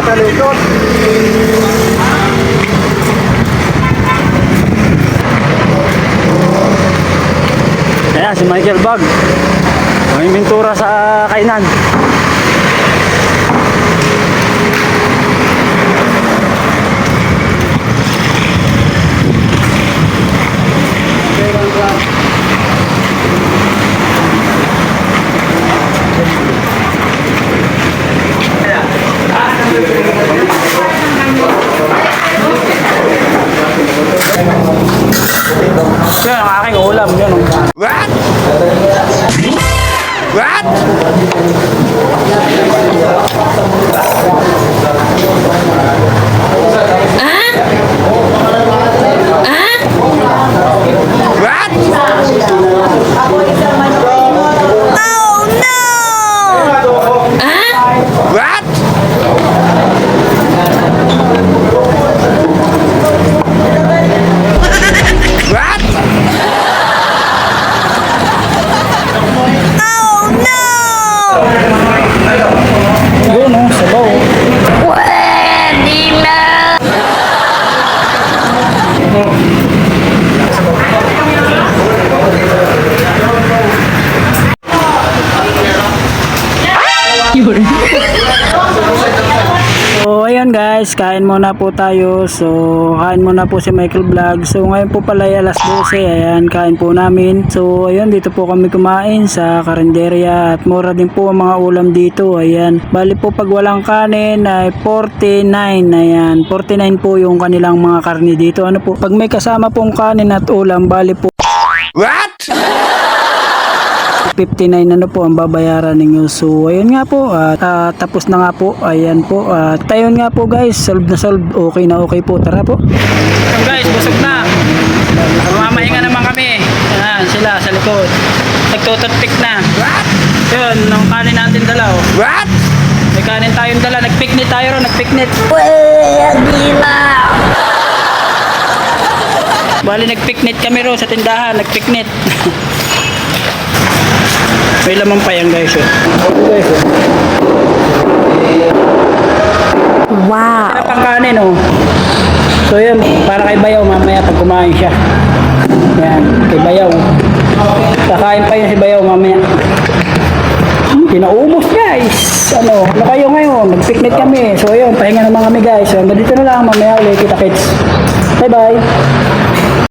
talikod. Ayan, si Michael Bag. May mintura sa kainan. Yan ang aking ulam. Yan. What? What? What? Oh no! What? What? Oh no! Yun, oh, sabaw. Pwede na! So ayun guys, kain muna po tayo. So kain muna po si Michael Vlog. So ngayon po pala ay alas 12. Ayan, kain po namin. So ayun, dito po kami kumain sa karinderya. At mura din po ang mga ulam dito. Ayan, bali po pag walang kanin ay 49. Ayan, 49 po yung kanilang mga karne dito. Ano po, pag may kasama pong kanin at ulam, bali po What? 59 ano po ang babayaran ninyo. So ayun nga po, tapos na nga po. Ayan po, ayun nga po guys, solve na solve. Okay na okay po, tara po. So guys, busog na. Mamahinga naman kami. Ayan sila sa likod, nagtututpik na. What? Yun, ang kanin natin dala. What? May kanin tayong dala, nagpiknit tayo ro, nagpiknit. Pwede na! Bali nagpiknit kami ro sa tindahan, nagpiknit. May laman pa yan guys. Guys, Wow! sarap ang kanin oh. So yun, para kay Bayaw mamaya pag kumain siya. Yan, kay Bayaw. Kakain pa yun si Bayaw mamaya. Pinaubos guys. Ano kayo ngayon? Nag-picnic kami. So yun, pahinga naman kami guys. So dito na lang, mamaya ulit kita kits. Bye bye.